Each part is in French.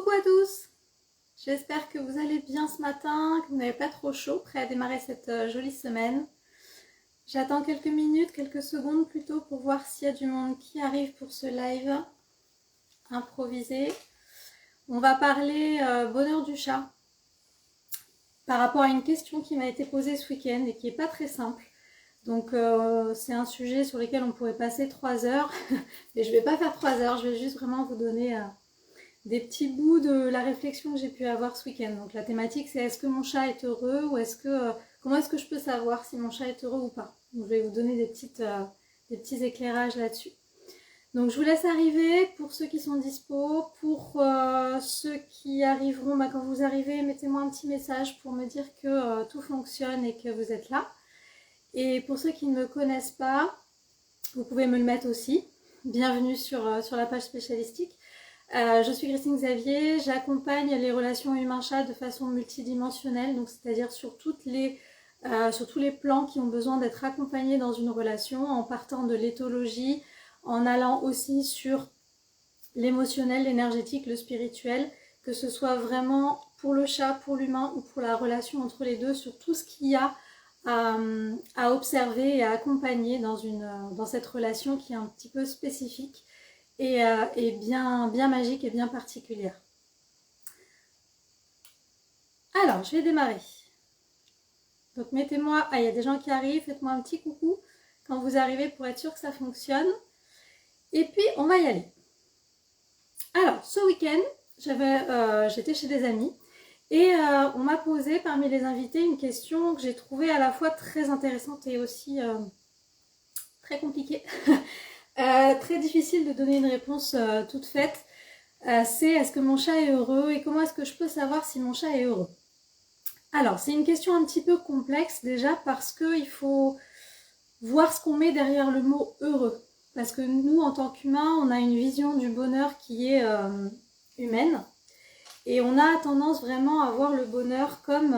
Coucou à tous, j'espère que vous allez bien ce matin, que vous n'avez pas trop chaud, prêt à démarrer cette jolie semaine. J'attends quelques minutes, quelques secondes plutôt pour voir s'il y a du monde qui arrive pour ce live improvisé. On va parler bonheur du chat par rapport à une question qui m'a été posée ce week-end et qui n'est pas très simple. Donc c'est un sujet sur lequel on pourrait passer 3 heures, mais je ne vais pas faire 3 heures, je vais juste vraiment vous donner des petits bouts de la réflexion que j'ai pu avoir ce week-end. Donc la thématique c'est est-ce que mon chat est heureux ou est-ce que comment est-ce que je peux savoir si mon chat est heureux ou pas. Donc, je vais vous donner des petits éclairages là-dessus. Donc je vous laisse arriver pour ceux qui sont dispo, pour ceux qui arriveront, quand vous arrivez, mettez-moi un petit message pour me dire que tout fonctionne et que vous êtes là. Et pour ceux qui ne me connaissent pas, vous pouvez me le mettre aussi. Bienvenue sur la page spécialistique. Je suis Christine Xavier, j'accompagne les relations humain-chat de façon multidimensionnelle, donc c'est-à-dire sur tous les plans qui ont besoin d'être accompagnés dans une relation, en partant de l'éthologie, en allant aussi sur l'émotionnel, l'énergétique, le spirituel, que ce soit vraiment pour le chat, pour l'humain ou pour la relation entre les deux, sur tout ce qu'il y a à observer et à accompagner dans cette relation qui est un petit peu spécifique et bien magique et bien particulière. Alors, je vais démarrer. Donc mettez-moi, il y a des gens qui arrivent, faites-moi un petit coucou quand vous arrivez pour être sûr que ça fonctionne. Et puis, on va y aller. Alors, ce week-end, j'étais chez des amis et on m'a posé parmi les invités une question que j'ai trouvée à la fois très intéressante et aussi très compliquée. Très difficile de donner une réponse toute faite. C'est est-ce que mon chat est heureux et comment est-ce que je peux savoir si mon chat est heureux? Alors, c'est une question un petit peu complexe déjà parce qu'il faut voir ce qu'on met derrière le mot heureux. Parce que nous, en tant qu'humains, on a une vision du bonheur qui est humaine. Et on a tendance vraiment à voir le bonheur comme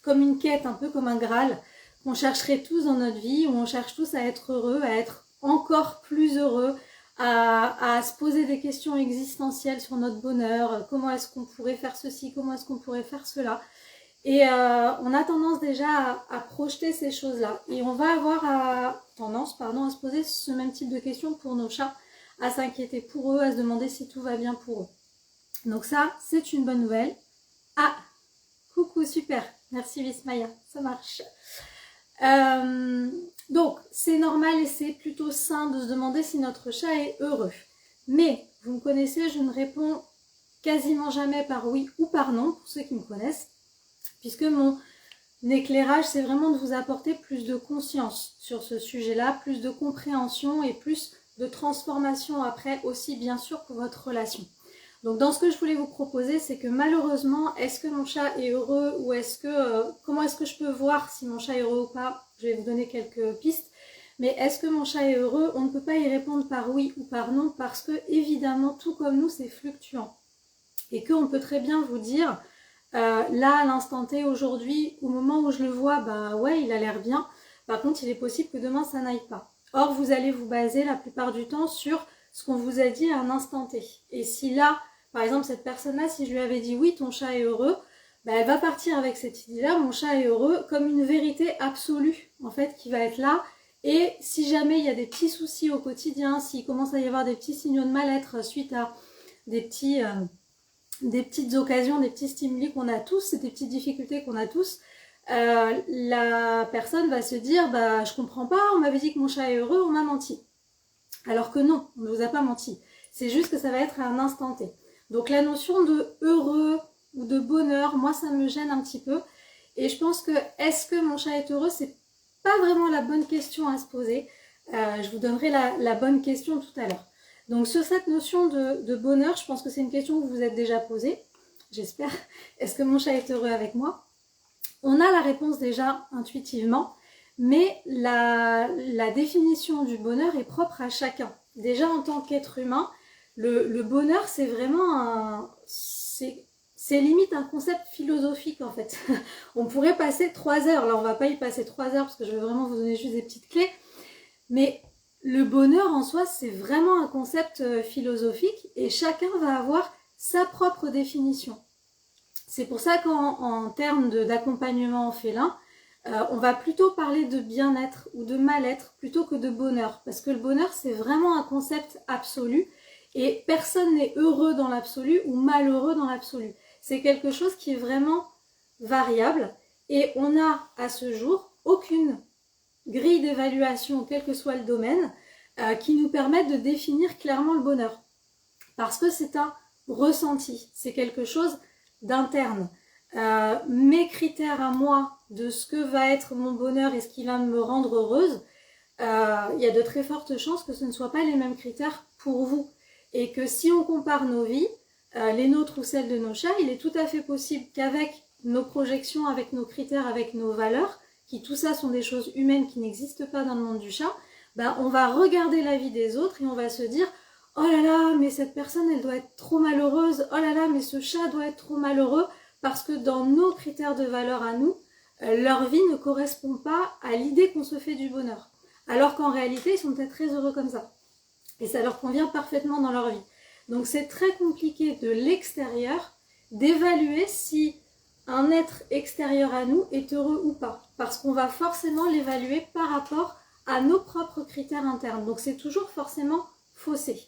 une quête, un peu comme un Graal, qu'on chercherait tous dans notre vie, où on cherche tous à être heureux, à être encore plus heureux, à se poser des questions existentielles sur notre bonheur, comment est-ce qu'on pourrait faire ceci, comment est-ce qu'on pourrait faire cela. Et on a tendance déjà à projeter ces choses-là. Et on va avoir tendance à se poser ce même type de questions pour nos chats, à s'inquiéter pour eux, à se demander si tout va bien pour eux. Donc ça, c'est une bonne nouvelle. Ah, coucou, super, merci Vismaya, ça marche. Donc, c'est normal et c'est plutôt sain de se demander si notre chat est heureux. Mais, vous me connaissez, je ne réponds quasiment jamais par oui ou par non, pour ceux qui me connaissent, puisque mon éclairage, c'est vraiment de vous apporter plus de conscience sur ce sujet-là, plus de compréhension et plus de transformation après aussi, bien sûr, pour votre relation. Donc dans ce que je voulais vous proposer, c'est que malheureusement, est-ce que mon chat est heureux ou comment est-ce que je peux voir si mon chat est heureux ou pas? Je vais vous donner quelques pistes. Mais est-ce que mon chat est heureux? On ne peut pas y répondre par oui ou par non parce que évidemment, tout comme nous, c'est fluctuant. Et qu'on peut très bien vous dire, là à l'instant T, aujourd'hui, au moment où je le vois, bah ouais, il a l'air bien. Par contre, il est possible que demain, ça n'aille pas. Or, vous allez vous baser la plupart du temps sur ce qu'on vous a dit à un instant T. Et si là, par exemple, cette personne-là, si je lui avais dit oui, ton chat est heureux, bah, elle va partir avec cette idée-là, mon chat est heureux, comme une vérité absolue, en fait, qui va être là. Et si jamais il y a des petits soucis au quotidien, s'il commence à y avoir des petits signaux de mal-être suite à des petites occasions, des petits stimuli qu'on a tous, des petites difficultés qu'on a tous, la personne va se dire, bah, je comprends pas, on m'avait dit que mon chat est heureux, on m'a menti. Alors que non, on ne vous a pas menti. C'est juste que ça va être à un instant T. Donc la notion de heureux ou de bonheur, moi ça me gêne un petit peu. Et je pense que est-ce que mon chat est heureux, c'est pas vraiment la bonne question à se poser. Je vous donnerai la bonne question tout à l'heure. Donc sur cette notion de bonheur, je pense que c'est une question que vous vous êtes déjà posée. J'espère. Est-ce que mon chat est heureux avec moi? On a la réponse déjà intuitivement. Mais la définition du bonheur est propre à chacun. Déjà en tant qu'être humain, le bonheur c'est vraiment c'est limite un concept philosophique en fait. On pourrait passer 3 heures, là on va pas y passer 3 heures parce que je vais vraiment vous donner juste des petites clés. Mais le bonheur en soi c'est vraiment un concept philosophique et chacun va avoir sa propre définition. C'est pour ça qu'en termes d'accompagnement félin, on va plutôt parler de bien-être ou de mal-être plutôt que de bonheur. Parce que le bonheur, c'est vraiment un concept absolu et personne n'est heureux dans l'absolu ou malheureux dans l'absolu. C'est quelque chose qui est vraiment variable et on n'a à ce jour aucune grille d'évaluation, quel que soit le domaine, qui nous permette de définir clairement le bonheur. Parce que c'est un ressenti, c'est quelque chose d'interne. Mes critères à moi de ce que va être mon bonheur et ce qui va me rendre heureuse, il y a de très fortes chances que ce ne soient pas les mêmes critères pour vous. Et que si on compare nos vies, les nôtres ou celles de nos chats, il est tout à fait possible qu'avec nos projections, avec nos critères, avec nos valeurs, qui tout ça sont des choses humaines qui n'existent pas dans le monde du chat, ben on va regarder la vie des autres et on va se dire « Oh là là, mais cette personne, elle doit être trop malheureuse. Oh là là, mais ce chat doit être trop malheureux. » Parce que dans nos critères de valeur à nous, leur vie ne correspond pas à l'idée qu'on se fait du bonheur. Alors qu'en réalité, ils sont peut-être très heureux comme ça. Et ça leur convient parfaitement dans leur vie. Donc c'est très compliqué de l'extérieur d'évaluer si un être extérieur à nous est heureux ou pas. Parce qu'on va forcément l'évaluer par rapport à nos propres critères internes. Donc c'est toujours forcément faussé.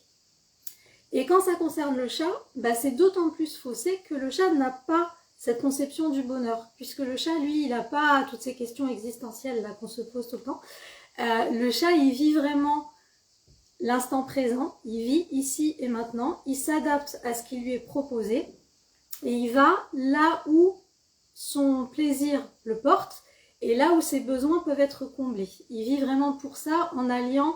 Et quand ça concerne le chat, bah c'est d'autant plus faussé que le chat n'a pas cette conception du bonheur. Puisque le chat, lui, il n'a pas toutes ces questions existentielles là qu'on se pose tout le temps. Le chat, il vit vraiment l'instant présent, il vit ici et maintenant, il s'adapte à ce qui lui est proposé et il va là où son plaisir le porte et là où ses besoins peuvent être comblés. Il vit vraiment pour ça en alliant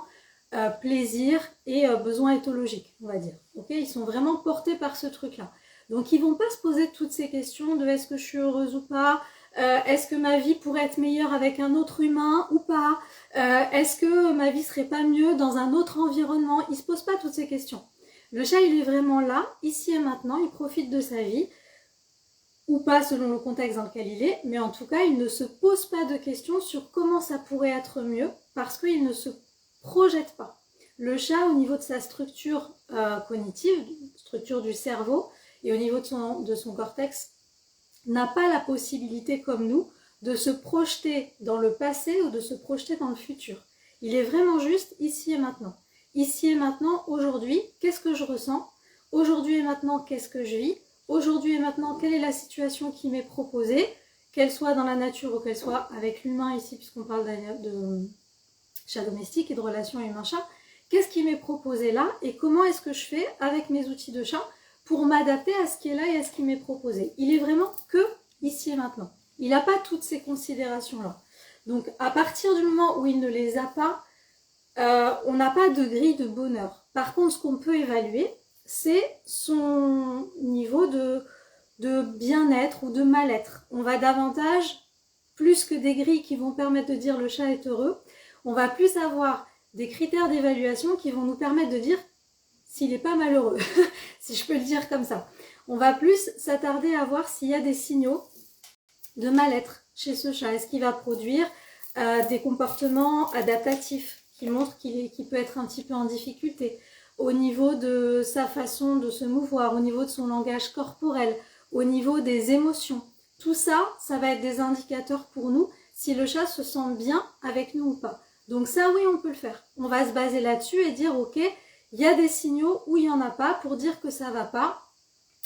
plaisir et besoins éthologiques, on va dire. Okay, ils sont vraiment portés par ce truc-là. Donc ils vont pas se poser toutes ces questions de est-ce que je suis heureuse ou pas, est-ce que ma vie pourrait être meilleure avec un autre humain ou pas, est-ce que ma vie serait pas mieux dans un autre environnement. Il se pose pas toutes ces questions. Le chat, il est vraiment là, ici et maintenant, il profite de sa vie, ou pas selon le contexte dans lequel il est, mais en tout cas, il ne se pose pas de questions sur comment ça pourrait être mieux, parce qu'il ne se projette pas. Le chat, au niveau de sa structure cognitive, structure du cerveau, et au niveau de son cortex, n'a pas la possibilité, comme nous, de se projeter dans le passé ou de se projeter dans le futur. Il est vraiment juste ici et maintenant. Ici et maintenant, aujourd'hui, qu'est-ce que je ressens? Aujourd'hui et maintenant, qu'est-ce que je vis? Aujourd'hui et maintenant, quelle est la situation qui m'est proposée? Qu'elle soit dans la nature ou qu'elle soit avec l'humain ici, puisqu'on parle de chat domestique et de relation humain-chat. Qu'est-ce qui m'est proposé là? Et comment est-ce que je fais avec mes outils de chat pour m'adapter à ce qui est là et à ce qui m'est proposé? Il est vraiment que ici et maintenant. Il n'a pas toutes ces considérations-là. Donc, à partir du moment où il ne les a pas, on n'a pas de grille de bonheur. Par contre, ce qu'on peut évaluer, c'est son niveau de bien-être ou de mal-être. On va davantage, plus que des grilles qui vont permettre de dire le chat est heureux, on va plus avoir des critères d'évaluation qui vont nous permettre de dire s'il n'est pas malheureux, si je peux le dire comme ça. On va plus s'attarder à voir s'il y a des signaux de mal-être chez ce chat. Est-ce qu'il va produire des comportements adaptatifs qui montrent qu'il peut être un petit peu en difficulté au niveau de sa façon de se mouvoir, au niveau de son langage corporel, au niveau des émotions. Tout ça, ça va être des indicateurs pour nous si le chat se sent bien avec nous ou pas. Donc ça, oui, on peut le faire. On va se baser là-dessus et dire, ok, il y a des signaux où il n'y en a pas pour dire que ça va pas.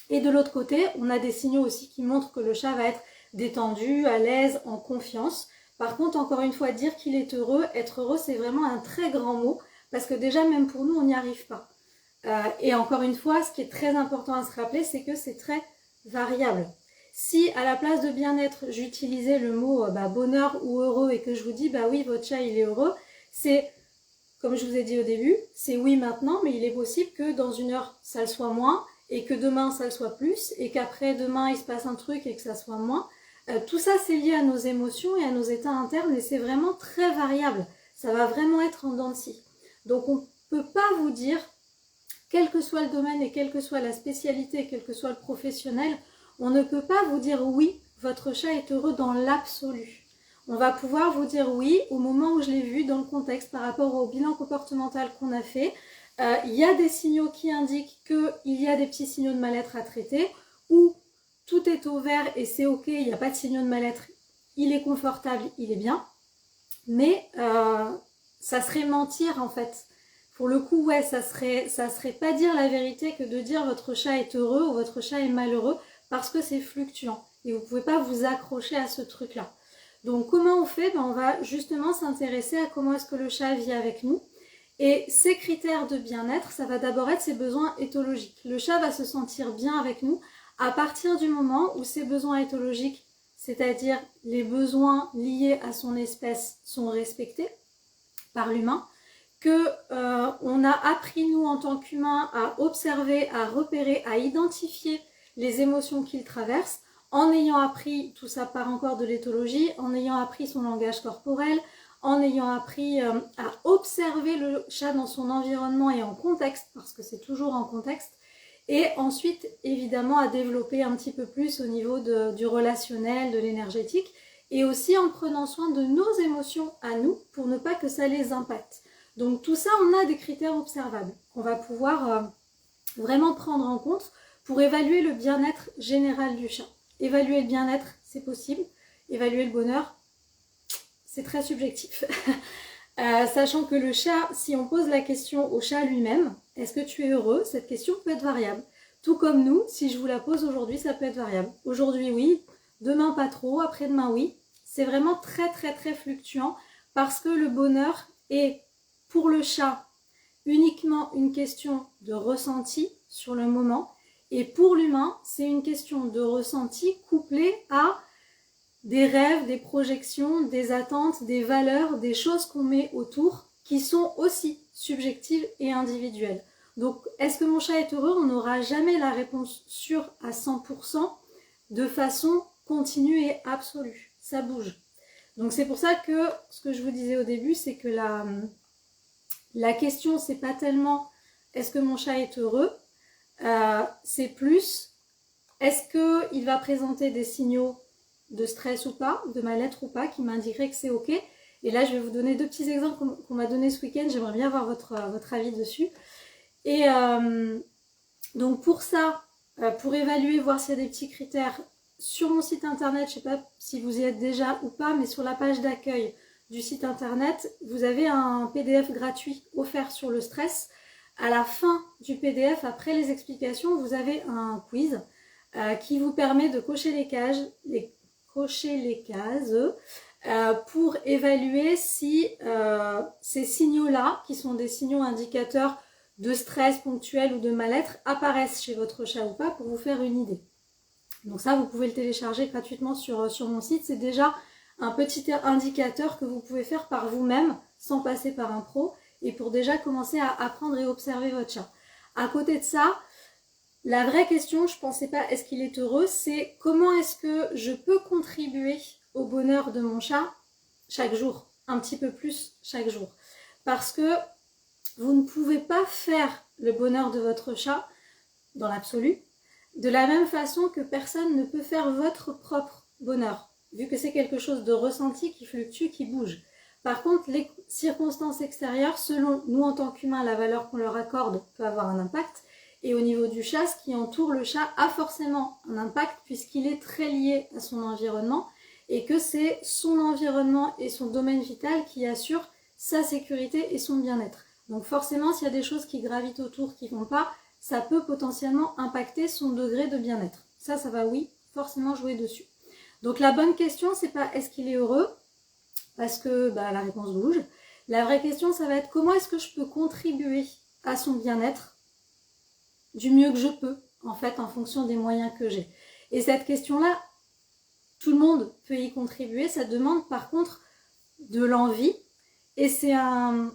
Et de l'autre côté, on a des signaux aussi qui montrent que le chat va être détendu, à l'aise, en confiance. Par contre, encore une fois, dire qu'il est heureux, être heureux, c'est vraiment un très grand mot, parce que déjà, même pour nous, on n'y arrive pas. Et encore une fois, ce qui est très important à se rappeler, c'est que c'est très variable. Si à la place de bien-être, j'utilisais le mot bonheur ou heureux et que je vous dis, bah oui, votre chat, il est heureux, c'est, comme je vous ai dit au début, c'est oui maintenant, mais il est possible que dans une heure, ça le soit moins, et que demain, ça le soit plus, et qu'après, demain, il se passe un truc et que ça soit moins. Tout ça, c'est lié à nos émotions et à nos états internes, et c'est vraiment très variable. Ça va vraiment être en dents de scie. Donc, on ne peut pas vous dire, quel que soit le domaine et quelle que soit la spécialité, quel que soit le professionnel, on ne peut pas vous dire oui, votre chat est heureux dans l'absolu. On va pouvoir vous dire oui au moment où je l'ai vu, dans le contexte, par rapport au bilan comportemental qu'on a fait, Il y a des signaux qui indiquent qu'il y a des petits signaux de mal-être à traiter, ou tout est au vert et c'est ok, il n'y a pas de signaux de mal-être, il est confortable, il est bien. Mais ça serait mentir en fait. Pour le coup, ouais, ça serait pas dire la vérité que de dire votre chat est heureux ou votre chat est malheureux, parce que c'est fluctuant. Et vous ne pouvez pas vous accrocher à ce truc-là. Donc comment on fait? On va justement s'intéresser à comment est-ce que le chat vit avec nous. Et ces critères de bien-être, ça va d'abord être ses besoins éthologiques. Le chat va se sentir bien avec nous à partir du moment où ses besoins éthologiques, c'est-à-dire les besoins liés à son espèce, sont respectés par l'humain, qu'on a appris nous en tant qu'humains à observer, à repérer, à identifier les émotions qu'il traverse, en ayant appris, tout ça part encore de l'éthologie, en ayant appris son langage corporel, en ayant appris à observer le chat dans son environnement et en contexte, parce que c'est toujours en contexte, et ensuite évidemment à développer un petit peu plus au niveau du relationnel, de l'énergétique, et aussi en prenant soin de nos émotions à nous pour ne pas que ça les impacte. Donc tout ça, on a des critères observables qu'on va pouvoir vraiment prendre en compte pour évaluer le bien-être général du chat. Évaluer le bien-être, c'est possible. Évaluer le bonheur, c'est très subjectif. Sachant que le chat, si on pose la question au chat lui-même, est-ce que tu es heureux? Cette question peut être variable. Tout comme nous, si je vous la pose aujourd'hui, ça peut être variable. Aujourd'hui, oui. Demain, pas trop. Après-demain, oui. C'est vraiment très, très, très fluctuant parce que le bonheur est, pour le chat, uniquement une question de ressenti sur le moment. Et pour l'humain, c'est une question de ressenti couplée à des rêves, des projections, des attentes, des valeurs, des choses qu'on met autour qui sont aussi subjectives et individuelles. Donc, est-ce que mon chat est heureux? On n'aura jamais la réponse sûre à 100% de façon continue et absolue. Ça bouge. Donc, c'est pour ça que ce que je vous disais au début, c'est que la question, c'est pas tellement est-ce que mon chat est heureux, c'est plus est-ce qu'il va présenter des signaux de stress ou pas, de mal-être ou pas, qui m'indiqueraient que c'est ok. Et là, je vais vous donner deux petits exemples qu'on m'a donné ce week-end. J'aimerais bien avoir votre avis dessus. Et donc pour ça, pour évaluer, voir s'il y a des petits critères, sur mon site internet, je ne sais pas si vous y êtes déjà ou pas, mais sur la page d'accueil du site internet, vous avez un PDF gratuit offert sur le stress. À la fin du PDF, après les explications, vous avez un quiz qui vous permet de cocher les cases pour évaluer si ces signaux-là, qui sont des signaux indicateurs de stress ponctuel ou de mal-être, apparaissent chez votre chat ou pas, pour vous faire une idée. Donc ça, vous pouvez le télécharger gratuitement sur mon site. C'est déjà un petit indicateur que vous pouvez faire par vous-même, sans passer par un pro, et pour déjà commencer à apprendre et observer votre chat. À côté de ça, la vraie question, je ne pensais pas est-ce qu'il est heureux, c'est comment est-ce que je peux contribuer au bonheur de mon chat chaque jour, un petit peu plus chaque jour. Parce que vous ne pouvez pas faire le bonheur de votre chat, dans l'absolu, de la même façon que personne ne peut faire votre propre bonheur, vu que c'est quelque chose de ressenti qui fluctue, qui bouge. Par contre, les circonstances extérieures, selon nous en tant qu'humains, la valeur qu'on leur accorde peut avoir un impact. Et au niveau du chat, ce qui entoure le chat a forcément un impact puisqu'il est très lié à son environnement et que c'est son environnement et son domaine vital qui assurent sa sécurité et son bien-être. Donc forcément, s'il y a des choses qui gravitent autour qui ne vont pas, ça peut potentiellement impacter son degré de bien-être. Ça va, oui, forcément jouer dessus. Donc la bonne question, c'est pas est-ce qu'il est heureux, parce que la réponse bouge. La vraie question, ça va être comment est-ce que je peux contribuer à son bien-être du mieux que je peux, en fait, en fonction des moyens que j'ai. Et cette question-là, tout le monde peut y contribuer. Ça demande par contre de l'envie. Et c'est un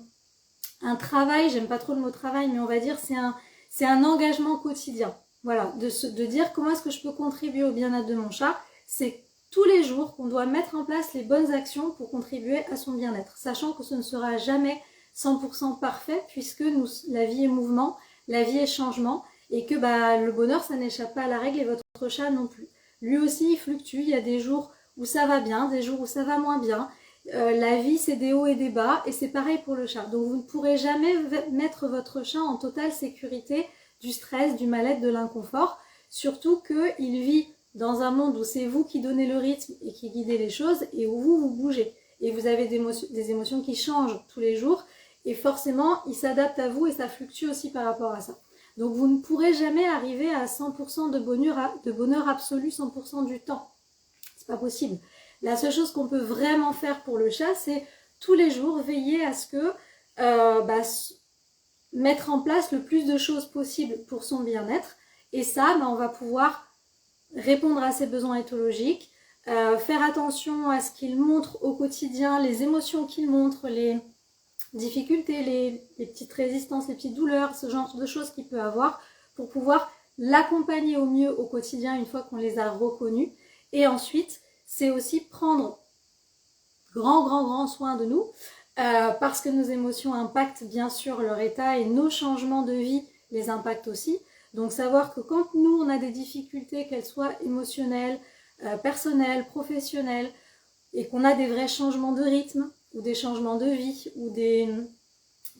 travail, j'aime pas trop le mot travail, mais on va dire c'est un engagement quotidien. Voilà, de dire comment est-ce que je peux contribuer au bien-être de mon chat. C'est tous les jours qu'on doit mettre en place les bonnes actions pour contribuer à son bien-être. Sachant que ce ne sera jamais 100% parfait puisque la vie est mouvement, la vie est changement et que le bonheur, ça n'échappe pas à la règle et votre chat non plus. Lui aussi, il fluctue. Il y a des jours où ça va bien, des jours où ça va moins bien. La vie, c'est des hauts et des bas, et c'est pareil pour le chat. Donc vous ne pourrez jamais mettre votre chat en totale sécurité du stress, du mal-être, de l'inconfort, surtout qu'il vit dans un monde où c'est vous qui donnez le rythme et qui guidez les choses, et où vous bougez. Et vous avez des émotions qui changent tous les jours, et forcément, il s'adapte à vous, et ça fluctue aussi par rapport à ça. Donc vous ne pourrez jamais arriver à 100% de bonheur absolu 100% du temps. C'est pas possible. La seule chose qu'on peut vraiment faire pour le chat, c'est tous les jours veiller à ce que mettre en place le plus de choses possibles pour son bien-être. Et ça, on va pouvoir répondre à ses besoins éthologiques, faire attention à ce qu'il montre au quotidien, les émotions qu'il montre, les difficultés, les petites résistances, les petites douleurs, ce genre de choses qu'il peut avoir pour pouvoir l'accompagner au mieux au quotidien une fois qu'on les a reconnus. Et ensuite, c'est aussi prendre grand soin de nous parce que nos émotions impactent bien sûr leur état et nos changements de vie les impactent aussi. Donc savoir que quand nous on a des difficultés, qu'elles soient émotionnelles, personnelles, professionnelles, et qu'on a des vrais changements de rythme ou des changements de vie ou des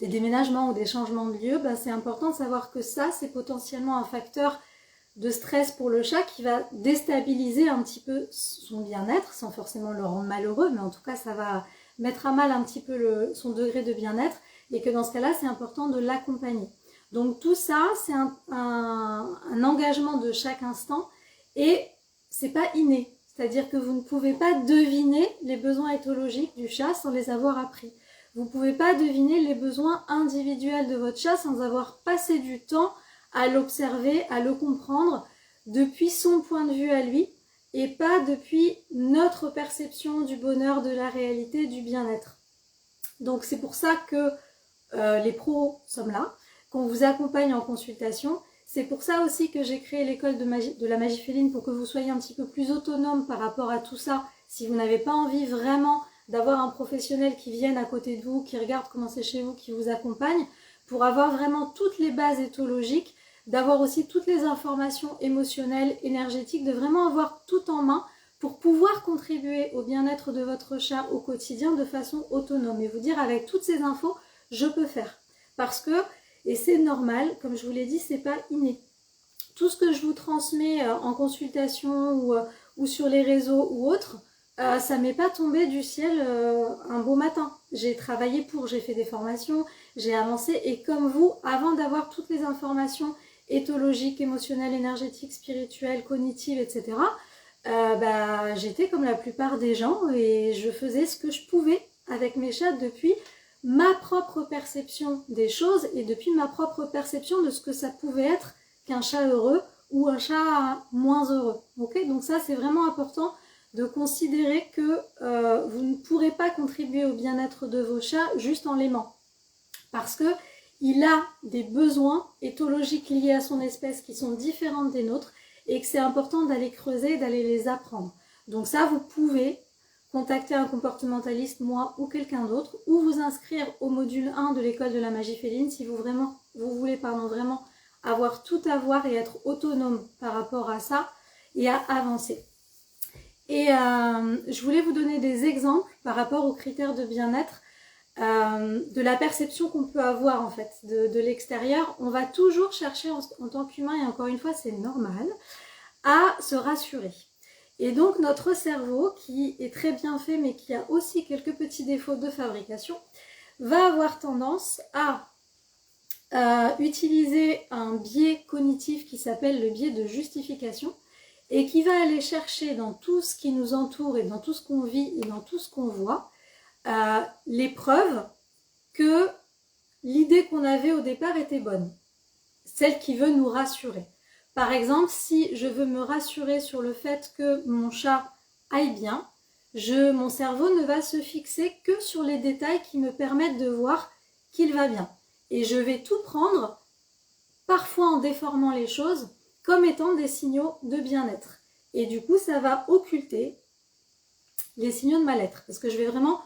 déménagements ou des changements de lieu, c'est important de savoir que ça c'est potentiellement un facteur de stress pour le chat qui va déstabiliser un petit peu son bien-être sans forcément le rendre malheureux, mais en tout cas ça va mettre à mal un petit peu son degré de bien-être, et que dans ce cas-là c'est important de l'accompagner. Donc tout ça c'est un engagement de chaque instant, et c'est pas inné, c'est-à-dire que vous ne pouvez pas deviner les besoins éthologiques du chat sans les avoir appris. Vous ne pouvez pas deviner les besoins individuels de votre chat sans avoir passé du temps à l'observer, à le comprendre depuis son point de vue à lui, et pas depuis notre perception du bonheur, de la réalité, du bien-être. Donc c'est pour ça que les pros sommes là, qu'on vous accompagne en consultation. C'est pour ça aussi que j'ai créé l'école de la magie féline, pour que vous soyez un petit peu plus autonome par rapport à tout ça. Si vous n'avez pas envie vraiment d'avoir un professionnel qui vienne à côté de vous, qui regarde comment c'est chez vous, qui vous accompagne, pour avoir vraiment toutes les bases éthologiques, d'avoir aussi toutes les informations émotionnelles, énergétiques, de vraiment avoir tout en main pour pouvoir contribuer au bien-être de votre chat au quotidien de façon autonome, et vous dire avec toutes ces infos, je peux faire. Parce que, et c'est normal, comme je vous l'ai dit, c'est pas inné. Tout ce que je vous transmets en consultation ou sur les réseaux ou autres, ça m'est pas tombé du ciel un beau matin. J'ai travaillé j'ai fait des formations, j'ai avancé, et comme vous, avant d'avoir toutes les informations éthologiques, émotionnelles, énergétiques, spirituelles, cognitives, etc., j'étais comme la plupart des gens, et je faisais ce que je pouvais avec mes chats depuis ma propre perception des choses et depuis ma propre perception de ce que ça pouvait être qu'un chat heureux ou un chat moins heureux. Okay, donc ça, c'est vraiment important de considérer que vous ne pourrez pas contribuer au bien-être de vos chats juste en l'aimant. Parce que il a des besoins éthologiques liés à son espèce qui sont différents des nôtres, et que c'est important d'aller creuser, d'aller les apprendre. Donc ça, vous pouvez contacter un comportementaliste, moi ou quelqu'un d'autre, ou vous inscrire au module 1 de l'école de la magie féline si vous voulez vraiment avoir tout à voir et être autonome par rapport à ça et à avancer. Et je voulais vous donner des exemples par rapport aux critères de bien-être, de la perception qu'on peut avoir en fait de l'extérieur. On va toujours chercher en tant qu'humain, et encore une fois c'est normal, à se rassurer. Et donc notre cerveau, qui est très bien fait mais qui a aussi quelques petits défauts de fabrication, va avoir tendance à utiliser un biais cognitif qui s'appelle le biais de justification, et qui va aller chercher dans tout ce qui nous entoure et dans tout ce qu'on vit et dans tout ce qu'on voit les preuves que l'idée qu'on avait au départ était bonne, celle qui veut nous rassurer. Par exemple, si je veux me rassurer sur le fait que mon chat aille bien, mon cerveau ne va se fixer que sur les détails qui me permettent de voir qu'il va bien. Et je vais tout prendre, parfois en déformant les choses, comme étant des signaux de bien-être. Et du coup, ça va occulter les signaux de mal-être. Parce que je vais vraiment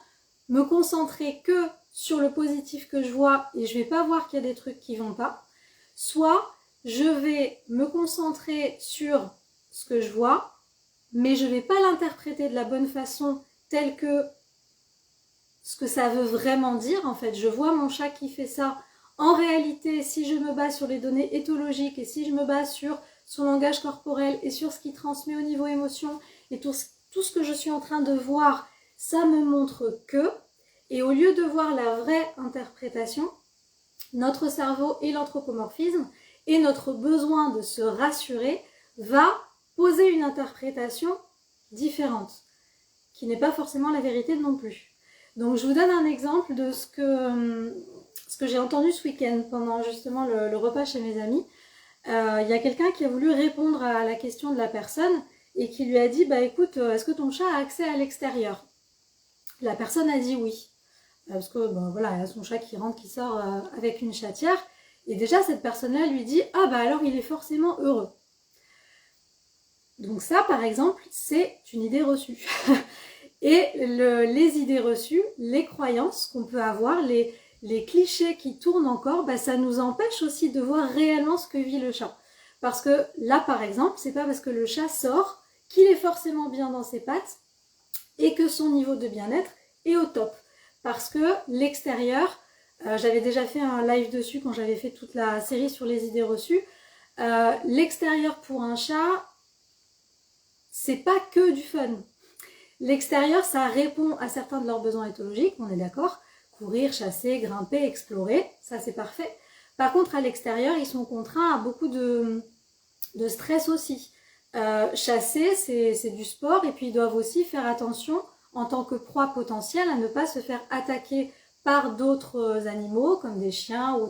me concentrer que sur le positif que je vois, et je ne vais pas voir qu'il y a des trucs qui ne vont pas. Soit je vais me concentrer sur ce que je vois, mais je ne vais pas l'interpréter de la bonne façon, telle que ce que ça veut vraiment dire. En fait, je vois mon chat qui fait ça. En réalité, si je me base sur les données éthologiques et si je me base sur son langage corporel et sur ce qu'il transmet au niveau émotion et tout ce que je suis en train de voir, ça me montre que, et au lieu de voir la vraie interprétation, notre cerveau et l'anthropomorphisme et notre besoin de se rassurer va poser une interprétation différente, qui n'est pas forcément la vérité non plus. Donc je vous donne un exemple de ce que j'ai entendu ce week-end pendant justement le repas chez mes amis. Il y a quelqu'un qui a voulu répondre à la question de la personne et qui lui a dit bah écoute, est-ce que ton chat a accès à l'extérieur? La personne a dit oui. Parce que ben, voilà, elle a son chat qui rentre, qui sort avec une chatière. Et déjà cette personne-là lui dit ah bah alors il est forcément heureux. Donc ça par exemple c'est une idée reçue. Et les idées reçues, les croyances qu'on peut avoir, les clichés qui tournent encore, bah, ça nous empêche aussi de voir réellement ce que vit le chat. Parce que là, par exemple, c'est pas parce que le chat sort qu'il est forcément bien dans ses pattes et que son niveau de bien-être est au top. Parce que l'extérieur, j'avais déjà fait un live dessus quand j'avais fait toute la série sur les idées reçues, l'extérieur pour un chat, c'est pas que du fun. L'extérieur, ça répond à certains de leurs besoins éthologiques, on est d'accord. Courir, chasser, grimper, explorer, ça c'est parfait. Par contre, à l'extérieur, ils sont contraints à beaucoup de stress aussi. Chasser, c'est du sport et puis ils doivent aussi faire attention en tant que proie potentielle à ne pas se faire attaquer par d'autres animaux comme des chiens ou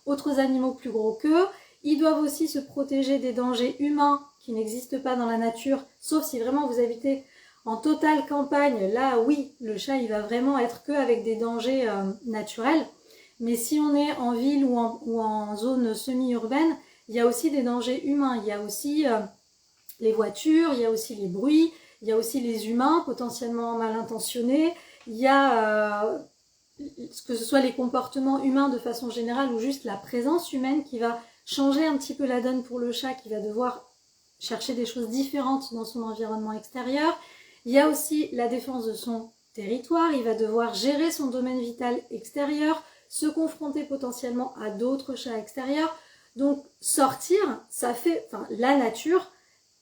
autres animaux plus gros qu'eux. Ils doivent aussi se protéger des dangers humains qui n'existent pas dans la nature, sauf si vraiment vous habitez en totale campagne. Là, oui, le chat, il va vraiment être que avec des dangers naturels. Mais si on est en ville ou en zone semi-urbaine, il y a aussi des dangers humains. Il y a aussi les voitures, il y a aussi les bruits, il y a aussi les humains potentiellement mal intentionnés. Il y a que ce soit les comportements humains de façon générale ou juste la présence humaine qui va changer un petit peu la donne pour le chat, qui va devoir chercher des choses différentes dans son environnement extérieur. Il y a aussi la défense de son territoire, il va devoir gérer son domaine vital extérieur, se confronter potentiellement à d'autres chats extérieurs. Donc sortir, ça fait, enfin la nature,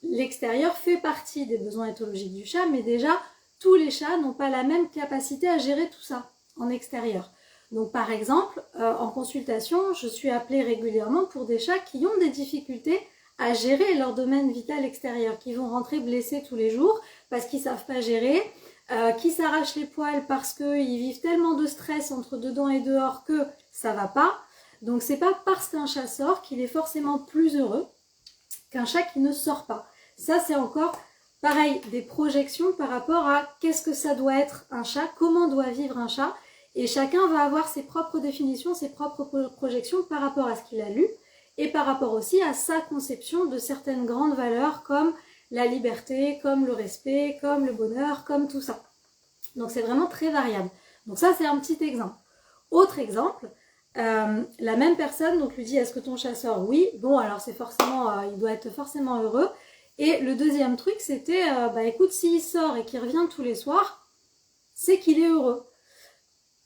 l'extérieur fait partie des besoins éthologiques du chat, mais déjà tous les chats n'ont pas la même capacité à gérer tout ça en extérieur. Donc par exemple, en consultation, je suis appelée régulièrement pour des chats qui ont des difficultés à gérer leur domaine vital extérieur, qui vont rentrer blessés tous les jours parce qu'ils ne savent pas gérer, qui s'arrachent les poils parce qu'ils vivent tellement de stress entre dedans et dehors que ça ne va pas. Donc c'est pas parce qu'un chat sort qu'il est forcément plus heureux qu'un chat qui ne sort pas. Ça c'est encore pareil, des projections par rapport à qu'est-ce que ça doit être un chat, comment doit vivre un chat, et chacun va avoir ses propres définitions, ses propres projections par rapport à ce qu'il a lu, et par rapport aussi à sa conception de certaines grandes valeurs comme la liberté, comme le respect, comme le bonheur, comme tout ça. Donc c'est vraiment très variable. Donc ça c'est un petit exemple. Autre exemple, la même personne donc lui dit est-ce que ton chat sort? Oui, bon alors c'est forcément, il doit être forcément heureux. Et le deuxième truc c'était, bah écoute, s'il sort et qu'il revient tous les soirs, c'est qu'il est heureux.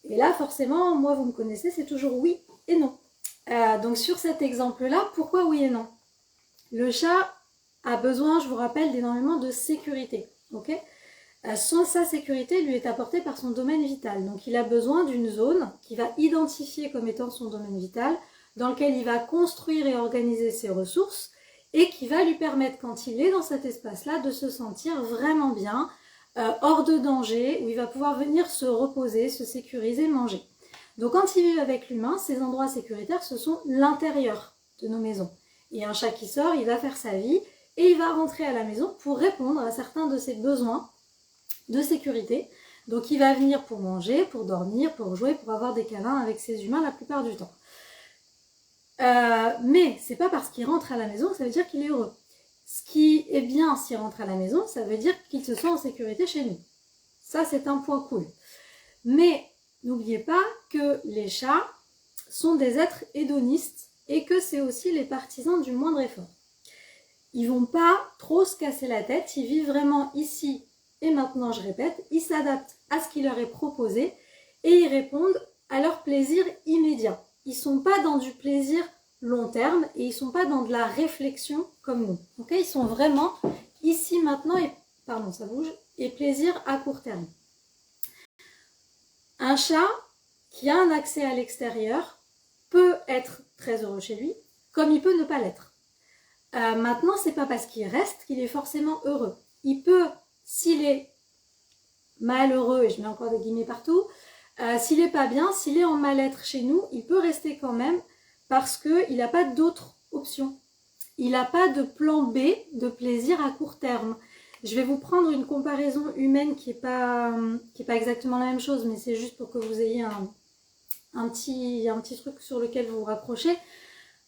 Et là forcément, moi vous me connaissez, c'est toujours oui et non. Donc sur cet exemple-là, pourquoi oui et non? Le chat a besoin, je vous rappelle, d'énormément de sécurité. Okay, sa sécurité lui est apportée par son domaine vital. Donc il a besoin d'une zone qu'il va identifier comme étant son domaine vital, dans lequel il va construire et organiser ses ressources, et qui va lui permettre, quand il est dans cet espace-là, de se sentir vraiment bien, hors de danger, où il va pouvoir venir se reposer, se sécuriser, manger. Donc quand il vit avec l'humain, ces endroits sécuritaires, ce sont l'intérieur de nos maisons. Et un chat qui sort, il va faire sa vie et il va rentrer à la maison pour répondre à certains de ses besoins de sécurité. Donc il va venir pour manger, pour dormir, pour jouer, pour avoir des câlins avec ses humains la plupart du temps. Mais c'est pas parce qu'il rentre à la maison que ça veut dire qu'il est heureux. Ce qui est bien s'il rentre à la maison, ça veut dire qu'il se sent en sécurité chez nous. Ça c'est un point cool. Mais n'oubliez pas que les chats sont des êtres hédonistes et que c'est aussi les partisans du moindre effort. Ils vont pas trop se casser la tête, ils vivent vraiment ici et maintenant, je répète, ils s'adaptent à ce qui leur est proposé et ils répondent à leur plaisir immédiat. Ils ne sont pas dans du plaisir long terme et ils ne sont pas dans de la réflexion comme nous. Okay, ils sont vraiment ici, maintenant, et, pardon, ça bouge, et plaisir à court terme. Un chat qui a un accès à l'extérieur peut être très heureux chez lui, comme il peut ne pas l'être. Maintenant, c'est pas parce qu'il reste qu'il est forcément heureux. Il peut, s'il est malheureux, et je mets encore des guillemets partout, s'il est pas bien, s'il est en mal-être chez nous, il peut rester quand même parce qu'il n'a pas d'autre option. Il n'a pas de plan B de plaisir à court terme. Je vais vous prendre une comparaison humaine qui est pas exactement la même chose, mais c'est juste pour que vous ayez un petit truc sur lequel vous vous rapprochez.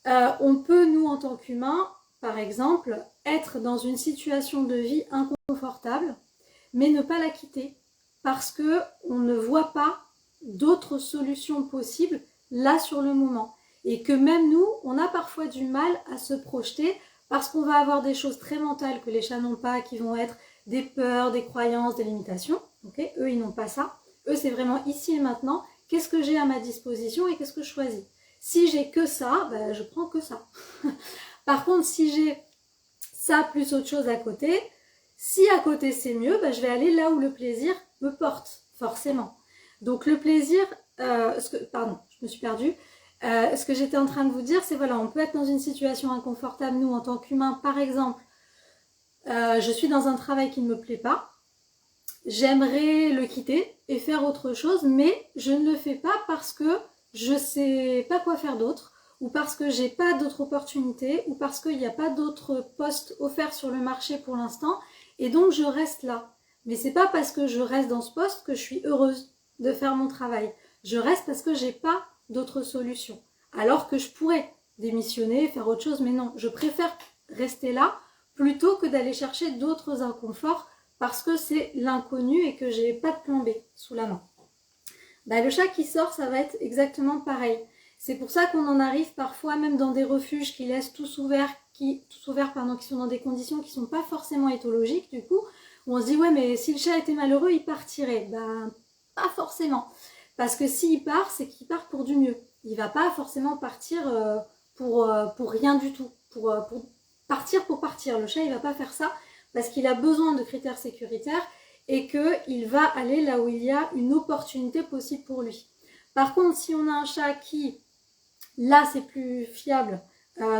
On peut, nous, en tant qu'humains, par exemple, être dans une situation de vie inconfortable, mais ne pas la quitter, parce qu'on ne voit pas d'autres solutions possibles là sur le moment. Et que même nous, on a parfois du mal à se projeter, parce qu'on va avoir des choses très mentales que les chats n'ont pas, qui vont être des peurs, des croyances, des limitations. Okay, eux, ils n'ont pas ça. Eux, c'est vraiment ici et maintenant. Qu'est-ce que j'ai à ma disposition et qu'est-ce que je choisis? Si j'ai que ça, ben, je prends que ça. Par contre, si j'ai ça plus autre chose à côté, si à côté c'est mieux, ben, je vais aller là où le plaisir me porte, forcément. Donc le plaisir, pardon, je me suis perdue. Ce que j'étais en train de vous dire, c'est voilà, on peut être dans une situation inconfortable, nous, en tant qu'humains, par exemple, je suis dans un travail qui ne me plaît pas, j'aimerais le quitter et faire autre chose, mais je ne le fais pas parce que je ne sais pas quoi faire d'autre, ou parce que j'ai pas d'autres opportunités, ou parce qu'il n'y a pas d'autres postes offerts sur le marché pour l'instant, et donc je reste là. Mais c'est pas parce que je reste dans ce poste que je suis heureuse de faire mon travail. Je reste parce que j'ai pas d'autres solutions. Alors que je pourrais démissionner, faire autre chose, mais non, je préfère rester là plutôt que d'aller chercher d'autres inconforts parce que c'est l'inconnu et que j'ai pas de plan B sous la main. Bah, le chat qui sort, ça va être exactement pareil. C'est pour ça qu'on en arrive parfois même dans des refuges qui laissent tous ouverts, qui sont dans des conditions qui ne sont pas forcément éthologiques du coup, où on se dit ouais mais si le chat était malheureux, il partirait. Ben pas forcément. Parce que s'il part, c'est qu'il part pour du mieux. Il ne va pas forcément partir pour rien du tout. Pour partir pour partir. Le chat, il ne va pas faire ça parce qu'il a besoin de critères sécuritaires et qu'il va aller là où il y a une opportunité possible pour lui. Par contre, si on a un chat qui, là c'est plus fiable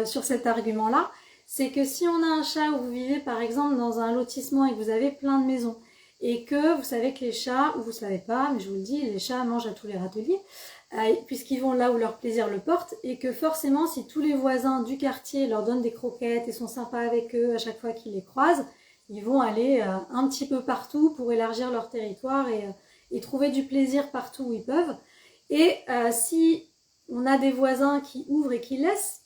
sur cet argument-là, c'est que si on a un chat où vous vivez par exemple dans un lotissement et que vous avez plein de maisons, et que vous savez que les chats, ou vous ne savez pas, mais je vous le dis, les chats mangent à tous les râteliers, puisqu'ils vont là où leur plaisir le porte, et que forcément si tous les voisins du quartier leur donnent des croquettes et sont sympas avec eux à chaque fois qu'ils les croisent, ils vont aller un petit peu partout pour élargir leur territoire et trouver du plaisir partout où ils peuvent. Et si on a des voisins qui ouvrent et qui laissent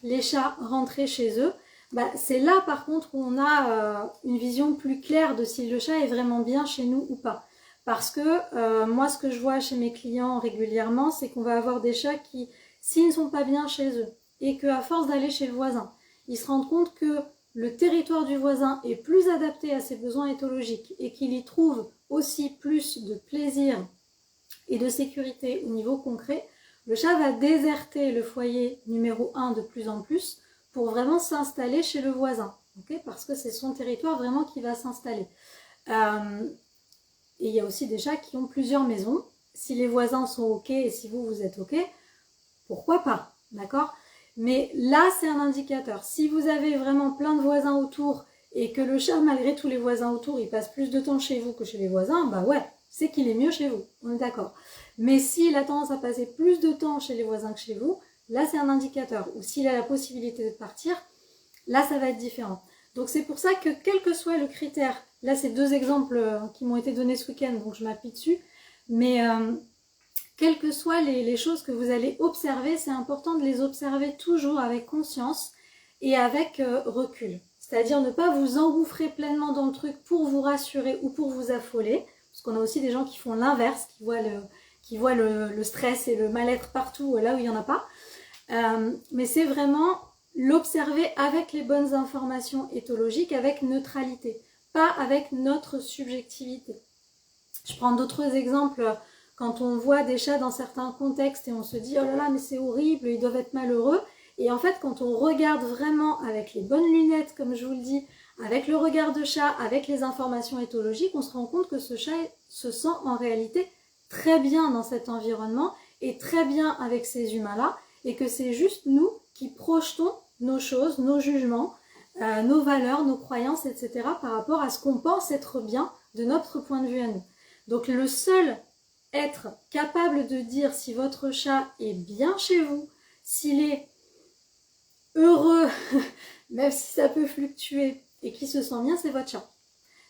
les chats rentrer chez eux, bah, c'est là par contre où on a une vision plus claire de si le chat est vraiment bien chez nous ou pas. Parce que moi ce que je vois chez mes clients régulièrement, c'est qu'on va avoir des chats qui, s'ils ne sont pas bien chez eux, et qu'à force d'aller chez le voisin, ils se rendent compte que le territoire du voisin est plus adapté à ses besoins éthologiques et qu'il y trouve aussi plus de plaisir et de sécurité au niveau concret, le chat va déserter le foyer numéro 1 de plus en plus pour vraiment s'installer chez le voisin, okay, parce que c'est son territoire vraiment qui va s'installer. Et il y a aussi des chats qui ont plusieurs maisons. Si les voisins sont ok et si vous êtes ok, pourquoi pas, d'accord? Mais là, c'est un indicateur. Si vous avez vraiment plein de voisins autour et que le chat, malgré tous les voisins autour, il passe plus de temps chez vous que chez les voisins, bah ouais, c'est qu'il est mieux chez vous, on est d'accord. Mais s'il a tendance à passer plus de temps chez les voisins que chez vous, là c'est un indicateur. Ou s'il a la possibilité de partir, là ça va être différent. Donc c'est pour ça que quel que soit le critère, là c'est deux exemples qui m'ont été donnés ce week-end, donc je m'appuie dessus, mais quelles que soient les choses que vous allez observer, c'est important de les observer toujours avec conscience et avec recul. C'est-à-dire ne pas vous engouffrer pleinement dans le truc pour vous rassurer ou pour vous affoler, parce qu'on a aussi des gens qui font l'inverse, qui voient le stress et le mal-être partout là où il n'y en a pas. Mais c'est vraiment l'observer avec les bonnes informations éthologiques, avec neutralité, pas avec notre subjectivité. Je prends d'autres exemples quand on voit des chats dans certains contextes et on se dit « Oh là là, mais c'est horrible, ils doivent être malheureux ». Et en fait, quand on regarde vraiment avec les bonnes lunettes, comme je vous le dis, avec le regard de chat, avec les informations éthologiques, on se rend compte que ce chat se sent en réalité très bien dans cet environnement et très bien avec ces humains-là, et que c'est juste nous qui projetons nos choses, nos jugements, nos valeurs, nos croyances, etc. par rapport à ce qu'on pense être bien de notre point de vue à nous. Donc le seul être capable de dire si votre chat est bien chez vous, s'il est heureux, même si ça peut fluctuer, et qu'il se sent bien, c'est votre chat.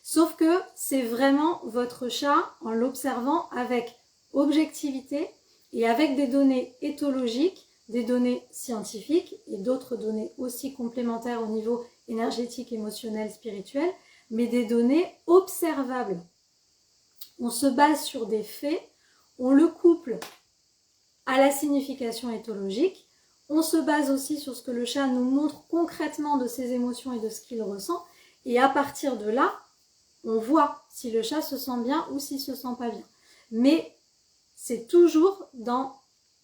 Sauf que c'est vraiment votre chat en l'observant avec objectivité et avec des données éthologiques, des données scientifiques et d'autres données aussi complémentaires au niveau énergétique, émotionnel, spirituel, mais des données observables. On se base sur des faits, on le couple à la signification éthologique, on se base aussi sur ce que le chat nous montre concrètement de ses émotions et de ce qu'il ressent, et à partir de là, on voit si le chat se sent bien ou s'il se sent pas bien. Mais c'est toujours dans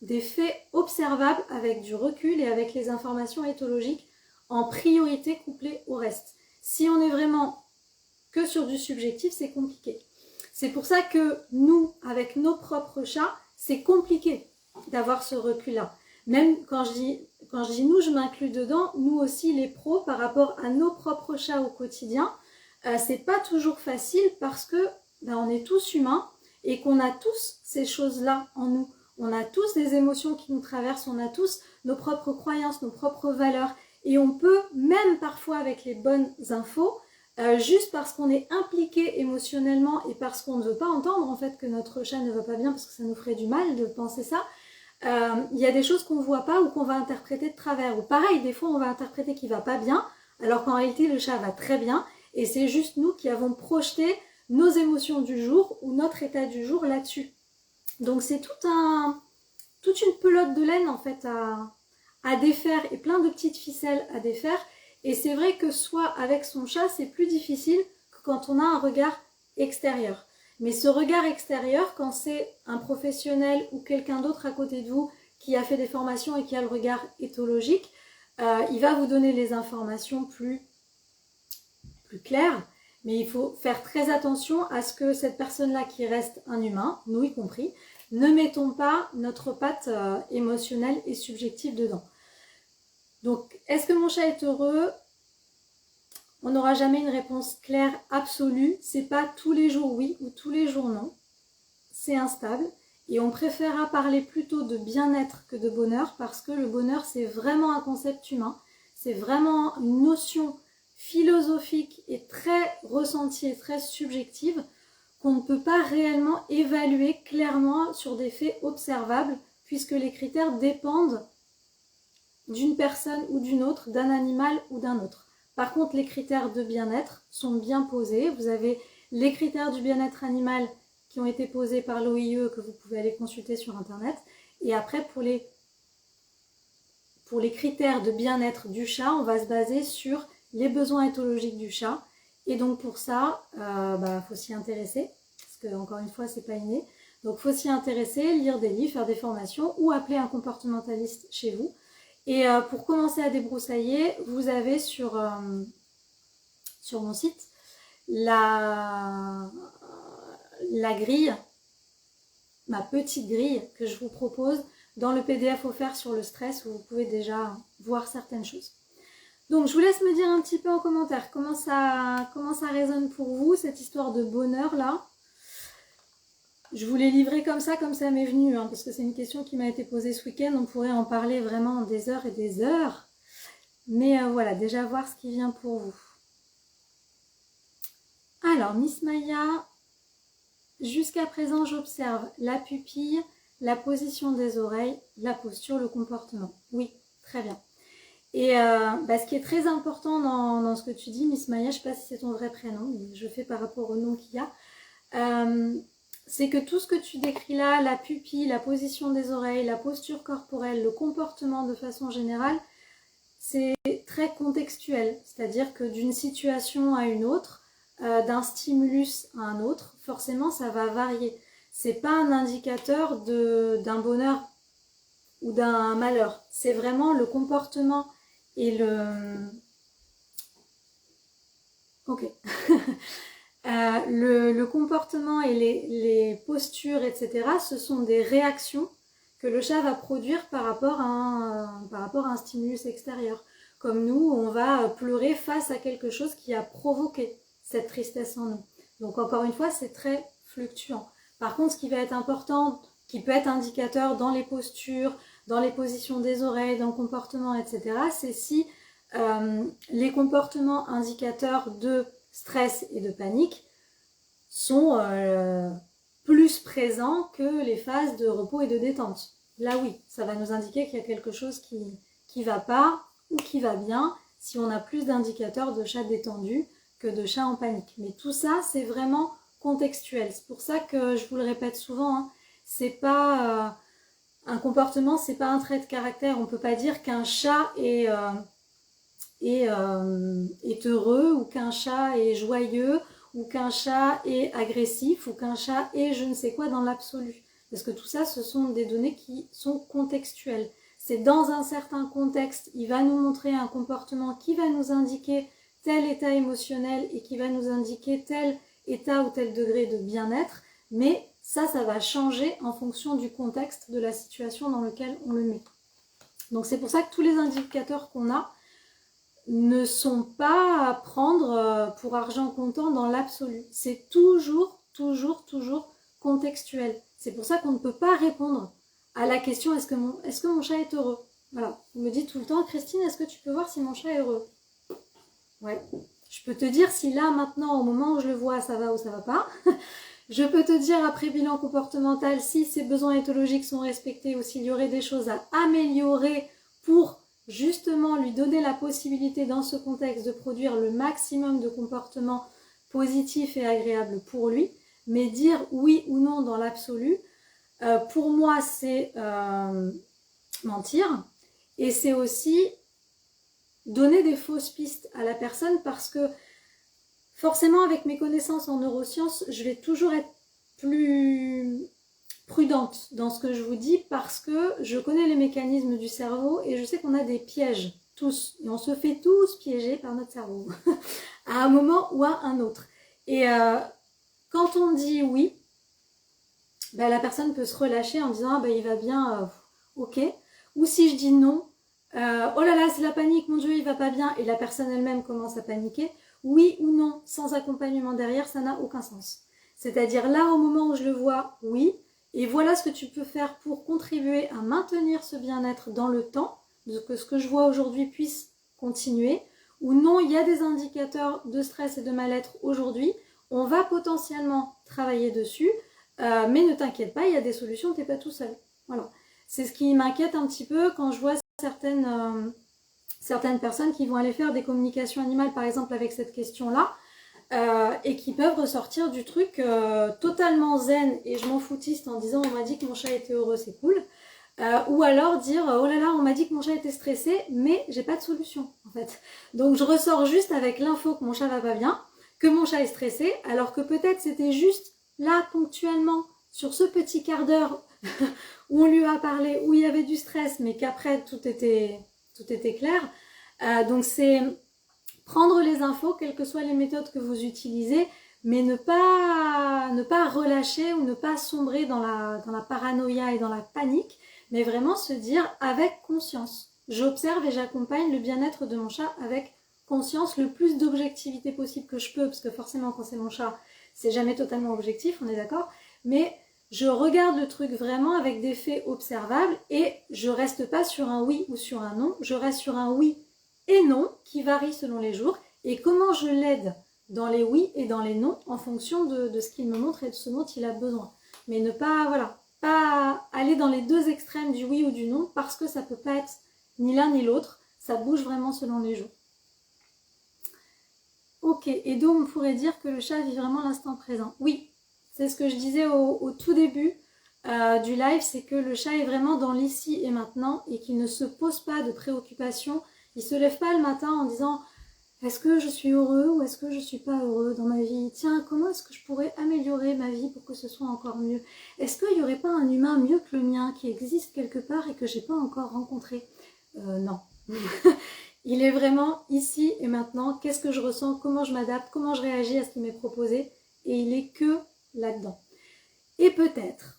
des faits observables avec du recul et avec les informations éthologiques en priorité couplées au reste. Si on est vraiment que sur du subjectif, c'est compliqué. C'est pour ça que nous, avec nos propres chats, c'est compliqué d'avoir ce recul-là. Même quand je dis nous, je m'inclus dedans, nous aussi les pros, par rapport à nos propres chats au quotidien, c'est pas toujours facile parce que on est tous humains et qu'on a tous ces choses-là en nous. On a tous des émotions qui nous traversent, on a tous nos propres croyances, nos propres valeurs, et on peut, même parfois avec les bonnes infos, juste parce qu'on est impliqué émotionnellement et parce qu'on ne veut pas entendre en fait que notre chat ne va pas bien parce que ça nous ferait du mal de penser ça, il y a des choses qu'on ne voit pas ou qu'on va interpréter de travers. Ou pareil, des fois on va interpréter qu'il ne va pas bien alors qu'en réalité le chat va très bien et c'est juste nous qui avons projeté nos émotions du jour ou notre état du jour là-dessus. Donc c'est toute une pelote de laine en fait à défaire et plein de petites ficelles à défaire. Et c'est vrai que soit avec son chat, c'est plus difficile que quand on a un regard extérieur. Mais ce regard extérieur, quand c'est un professionnel ou quelqu'un d'autre à côté de vous qui a fait des formations et qui a le regard éthologique, il va vous donner les informations plus claires. Mais il faut faire très attention à ce que cette personne-là qui reste un humain, nous y compris, ne mettons pas notre patte émotionnelle et subjective dedans. Donc, est-ce que mon chat est heureux? On n'aura jamais une réponse claire, absolue. C'est pas tous les jours oui ou tous les jours non. C'est instable. Et on préférera parler plutôt de bien-être que de bonheur parce que le bonheur, c'est vraiment un concept humain. C'est vraiment une notion philosophique et très ressentie et très subjective qu'on ne peut pas réellement évaluer clairement sur des faits observables puisque les critères dépendent d'une personne ou d'une autre, d'un animal ou d'un autre. Par contre, les critères de bien-être sont bien posés. Vous avez les critères du bien-être animal qui ont été posés par l'OIE que vous pouvez aller consulter sur Internet. Et après, pour les critères de bien-être du chat, on va se baser sur les besoins éthologiques du chat. Et donc pour ça, faut s'y intéresser. Parce que, encore une fois, c'est pas inné. Donc il faut s'y intéresser, lire des livres, faire des formations ou appeler un comportementaliste chez vous. Et pour commencer à débroussailler, vous avez sur mon site la grille, ma petite grille que je vous propose dans le PDF offert sur le stress où vous pouvez déjà voir certaines choses. Donc je vous laisse me dire un petit peu en commentaire comment ça résonne pour vous cette histoire de bonheur là. Je vous l'ai livré comme ça m'est venu, hein, parce que c'est une question qui m'a été posée ce week-end. On pourrait en parler vraiment des heures et des heures. Mais voilà, déjà voir ce qui vient pour vous. Alors, Miss Maya, jusqu'à présent, j'observe la pupille, la position des oreilles, la posture, le comportement. Oui, très bien. Et ce qui est très important dans ce que tu dis, Miss Maya, je ne sais pas si c'est ton vrai prénom, mais je fais par rapport au nom qu'il y a. C'est que tout ce que tu décris là, la pupille, la position des oreilles, la posture corporelle, le comportement de façon générale, c'est très contextuel. C'est-à-dire que d'une situation à une autre, d'un stimulus à un autre, forcément ça va varier. c'est pas un indicateur d'un bonheur ou d'un malheur. C'est vraiment le comportement et ok. Le comportement et les postures, etc., ce sont des réactions que le chat va produire par rapport à un stimulus extérieur. Comme nous, on va pleurer face à quelque chose qui a provoqué cette tristesse en nous. Donc encore une fois, c'est très fluctuant. Par contre, ce qui va être important, qui peut être indicateur dans les postures, dans les positions des oreilles, dans le comportement, etc., c'est si les comportements indicateurs de stress et de panique sont plus présents que les phases de repos et de détente. Là oui, ça va nous indiquer qu'il y a quelque chose qui va pas ou qui va bien si on a plus d'indicateurs de chat détendu que de chat en panique. Mais tout ça, c'est vraiment contextuel. C'est pour ça que je vous le répète souvent, hein, c'est pas un comportement, c'est pas un trait de caractère. On peut pas dire qu'un chat est heureux ou qu'un chat est joyeux ou qu'un chat est agressif ou qu'un chat est je ne sais quoi dans l'absolu. Parce que tout ça, ce sont des données qui sont contextuelles. C'est dans un certain contexte, il va nous montrer un comportement qui va nous indiquer tel état émotionnel et qui va nous indiquer tel état ou tel degré de bien-être, mais ça va changer en fonction du contexte de la situation dans laquelle on le met. Donc c'est pour ça que tous les indicateurs qu'on a ne sont pas à prendre pour argent comptant dans l'absolu. C'est toujours contextuel. C'est pour ça qu'on ne peut pas répondre à la question est-ce que mon chat est heureux? Voilà. On me dit tout le temps, Christine, est-ce que tu peux voir si mon chat est heureux? Ouais. Je peux te dire si là, maintenant, au moment où je le vois, ça va ou ça va pas. Je peux te dire après bilan comportemental si ses besoins éthologiques sont respectés ou s'il y aurait des choses à améliorer pour justement lui donner la possibilité dans ce contexte de produire le maximum de comportements positifs et agréables pour lui. Mais dire oui ou non dans l'absolu, pour moi c'est mentir et c'est aussi donner des fausses pistes à la personne parce que forcément avec mes connaissances en neurosciences, je vais toujours être plus prudente dans ce que je vous dis parce que je connais les mécanismes du cerveau et je sais qu'on a des pièges, tous, et on se fait tous piéger par notre cerveau à un moment ou à un autre. Et quand on dit oui, ben, la personne peut se relâcher en disant ah, ben, il va bien, ok. Ou si je dis non, oh là là, c'est la panique, mon Dieu, il va pas bien, et la personne elle-même commence à paniquer, oui ou non, sans accompagnement derrière, ça n'a aucun sens. C'est-à-dire là, au moment où je le vois, oui, et voilà ce que tu peux faire pour contribuer à maintenir ce bien-être dans le temps, que ce que je vois aujourd'hui puisse continuer, ou non, il y a des indicateurs de stress et de mal-être aujourd'hui, on va potentiellement travailler dessus, mais ne t'inquiète pas, il y a des solutions, t'es pas tout seul. Voilà. C'est ce qui m'inquiète un petit peu quand je vois certaines personnes qui vont aller faire des communications animales, par exemple, avec cette question-là, et qui peuvent ressortir du truc totalement zen et je m'en foutiste en disant on m'a dit que mon chat était heureux, c'est cool. Ou alors dire oh là là, on m'a dit que mon chat était stressé, mais j'ai pas de solution en fait. Donc je ressors juste avec l'info que mon chat va pas bien, que mon chat est stressé, alors que peut-être c'était juste là ponctuellement sur ce petit quart d'heure où on lui a parlé, où il y avait du stress, mais qu'après tout était clair. Donc c'est prendre les infos, quelles que soient les méthodes que vous utilisez, mais ne pas relâcher ou ne pas sombrer dans la paranoïa et dans la panique, mais vraiment se dire avec conscience. J'observe et j'accompagne le bien-être de mon chat avec conscience, le plus d'objectivité possible que je peux, parce que forcément quand c'est mon chat, c'est jamais totalement objectif, on est d'accord, mais je regarde le truc vraiment avec des faits observables et je reste pas sur un oui ou sur un non, je reste sur un oui et non qui varie selon les jours et comment je l'aide dans les oui et dans les non en fonction de ce qu'il me montre et de ce dont il a besoin. Mais ne pas, voilà, pas aller dans les deux extrêmes du oui ou du non parce que ça peut pas être ni l'un ni l'autre, ça bouge vraiment selon les jours. Ok, et donc on pourrait dire que le chat vit vraiment l'instant présent. Oui, c'est ce que je disais au tout début du live, c'est que le chat est vraiment dans l'ici et maintenant et qu'il ne se pose pas de préoccupations. Il ne se lève pas le matin en disant Est-ce que je suis heureux ou est-ce que je suis pas heureux dans ma vie? Tiens, comment est-ce que je pourrais améliorer ma vie pour que ce soit encore mieux? Est-ce qu'il n'y aurait pas un humain mieux que le mien qui existe quelque part et que j'ai pas encore rencontré? Non. Il est vraiment ici et maintenant. Qu'est-ce que je ressens? Comment je m'adapte? Comment je réagis à ce qui m'est proposé? Et il est que là-dedans. Et peut-être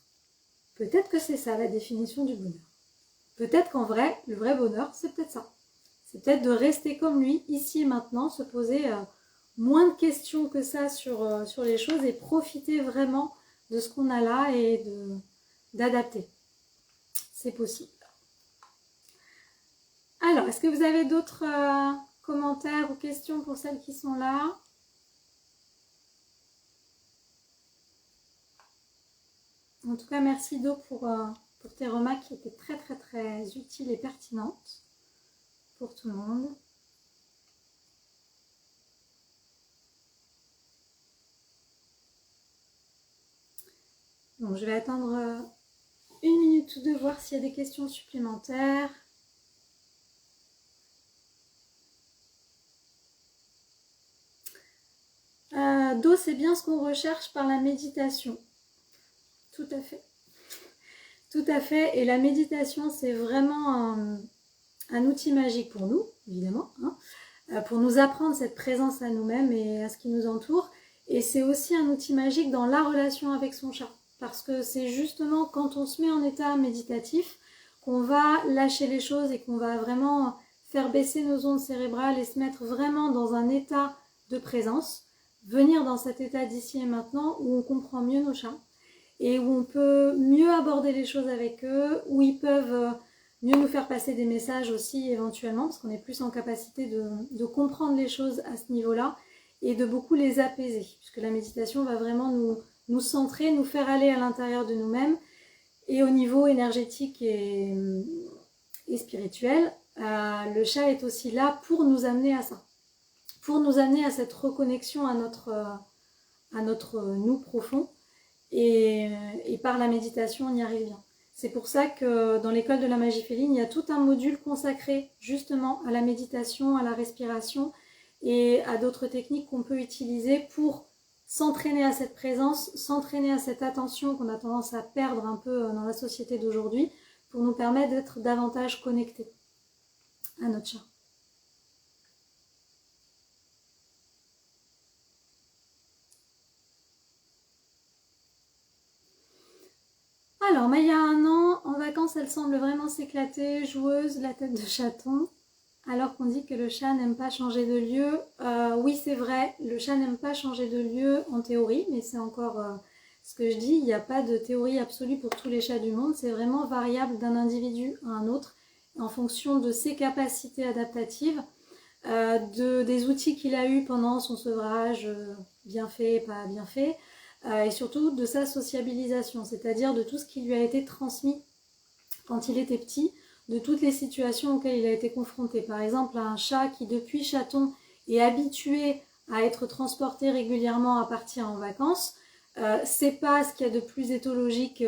que c'est ça la définition du bonheur. Peut-être qu'en vrai, le vrai bonheur, c'est peut-être ça. C'est peut-être de rester comme lui, ici et maintenant, se poser moins de questions que ça sur les choses et profiter vraiment de ce qu'on a là et d'adapter. C'est possible. Alors, est-ce que vous avez d'autres commentaires ou questions pour celles qui sont là? En tout cas, merci Do pour tes remarques qui étaient très très très utiles et pertinentes pour tout le monde. Donc, je vais attendre une minute ou deux, voir s'il y a des questions supplémentaires. Do, c'est bien ce qu'on recherche par la méditation. Tout à fait. Tout à fait. Et la méditation, c'est vraiment un outil magique pour nous, évidemment, hein, pour nous apprendre cette présence à nous-mêmes et à ce qui nous entoure. Et c'est aussi un outil magique dans la relation avec son chat. Parce que c'est justement quand on se met en état méditatif qu'on va lâcher les choses et qu'on va vraiment faire baisser nos ondes cérébrales et se mettre vraiment dans un état de présence. Venir dans cet état d'ici et maintenant où on comprend mieux nos chats et où on peut mieux aborder les choses avec eux, où ils peuvent mieux nous faire passer des messages aussi éventuellement, parce qu'on est plus en capacité de comprendre les choses à ce niveau-là et de beaucoup les apaiser, puisque la méditation va vraiment nous centrer, nous faire aller à l'intérieur de nous-mêmes et au niveau énergétique et spirituel. Le chat est aussi là pour nous amener à ça, pour nous amener à cette reconnexion à notre nous profond. Et par la méditation, on y arrive bien. C'est pour ça que dans l'école de la magie féline, il y a tout un module consacré justement à la méditation, à la respiration et à d'autres techniques qu'on peut utiliser pour s'entraîner à cette présence, s'entraîner à cette attention qu'on a tendance à perdre un peu dans la société d'aujourd'hui pour nous permettre d'être davantage connectés à notre chat. Alors, Maya a 1 an, en vacances, elle semble vraiment s'éclater, joueuse, la tête de chaton, alors qu'on dit que le chat n'aime pas changer de lieu. Oui, c'est vrai, le chat n'aime pas changer de lieu en théorie, mais c'est encore ce que je dis, il n'y a pas de théorie absolue pour tous les chats du monde, c'est vraiment variable d'un individu à un autre, en fonction de ses capacités adaptatives, des outils qu'il a eus pendant son sevrage, bien fait, pas bien fait, et surtout de sa sociabilisation, c'est-à-dire de tout ce qui lui a été transmis quand il était petit, de toutes les situations auxquelles il a été confronté. Par exemple, un chat qui depuis chaton est habitué à être transporté régulièrement à partir en vacances, c'est pas ce qu'il y a de plus éthologique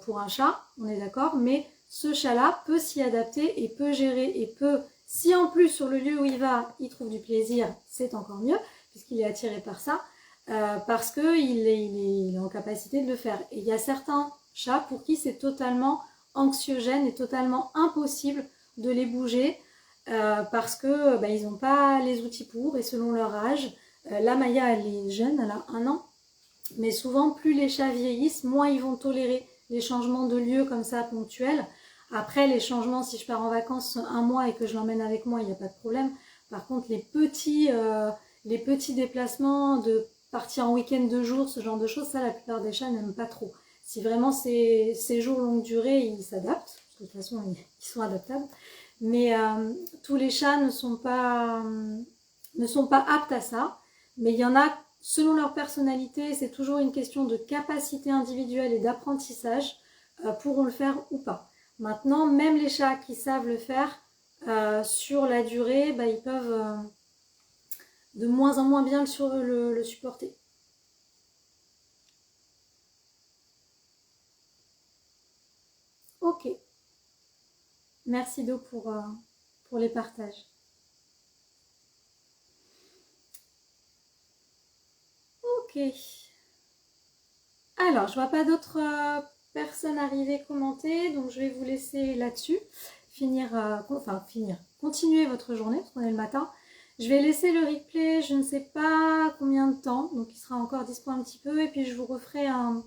pour un chat, on est d'accord, mais ce chat-là peut s'y adapter et peut gérer et peut, si en plus sur le lieu où il va, il trouve du plaisir, c'est encore mieux, puisqu'il est attiré par ça. Parce qu'il est en capacité de le faire. Et il y a certains chats pour qui c'est totalement anxiogène et totalement impossible de les bouger parce que ils n'ont pas les outils pour et selon leur âge. Là, Maya, elle est jeune, elle a 1 an, mais souvent, plus les chats vieillissent, moins ils vont tolérer les changements de lieu comme ça ponctuels. Après, les changements, si je pars en vacances 1 mois et que je l'emmène avec moi, il n'y a pas de problème. Par contre, les petits déplacements de partir en week-end 2 jours, ce genre de choses, ça la plupart des chats n'aiment pas trop. Si vraiment c'est séjour longue durée, ils s'adaptent, parce que de toute façon ils sont adaptables. Mais tous les chats ne sont pas aptes à ça. Mais il y en a, selon leur personnalité, c'est toujours une question de capacité individuelle et d'apprentissage, pourront le faire ou pas. Maintenant, même les chats qui savent le faire, sur la durée, ils peuvent de moins en moins bien le supporter. Ok. Merci Do pour les partages. Ok. Alors, je vois pas d'autres personnes arriver commenter, donc je vais vous laisser là-dessus. Continuer votre journée, parce qu'on est le matin. Je vais laisser le replay, je ne sais pas combien de temps, donc il sera encore dispo un petit peu, et puis je vous referai un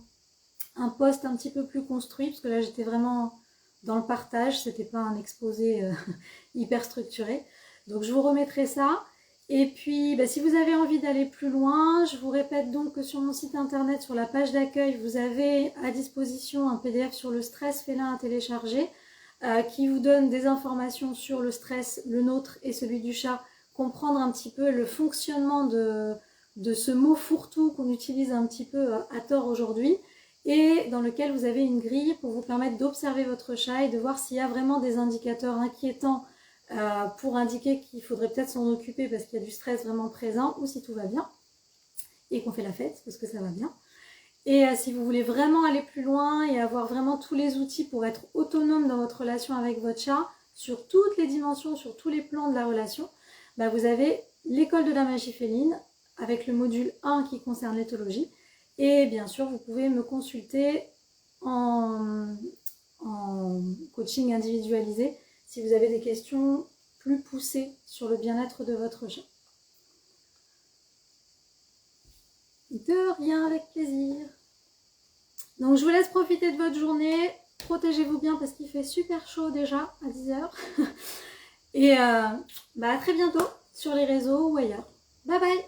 post un petit peu plus construit, parce que là j'étais vraiment dans le partage, c'était pas un exposé hyper structuré. Donc je vous remettrai ça. Et puis, si vous avez envie d'aller plus loin, je vous répète donc que sur mon site internet, sur la page d'accueil, vous avez à disposition un PDF sur le stress félin à télécharger qui vous donne des informations sur le stress, le nôtre et celui du chat, comprendre un petit peu le fonctionnement de ce mot fourre-tout qu'on utilise un petit peu à tort aujourd'hui et dans lequel vous avez une grille pour vous permettre d'observer votre chat et de voir s'il y a vraiment des indicateurs inquiétants pour indiquer qu'il faudrait peut-être s'en occuper parce qu'il y a du stress vraiment présent ou si tout va bien et qu'on fait la fête parce que ça va bien. Et si vous voulez vraiment aller plus loin et avoir vraiment tous les outils pour être autonome dans votre relation avec votre chat, sur toutes les dimensions, sur tous les plans de la relation, vous avez l'école de la magie féline avec le module 1 qui concerne l'éthologie. Et bien sûr, vous pouvez me consulter en coaching individualisé si vous avez des questions plus poussées sur le bien-être de votre chat. De rien, avec plaisir. Donc je vous laisse profiter de votre journée. Protégez-vous bien parce qu'il fait super chaud déjà à 10h. Et à très bientôt sur les réseaux ou ailleurs. Bye bye!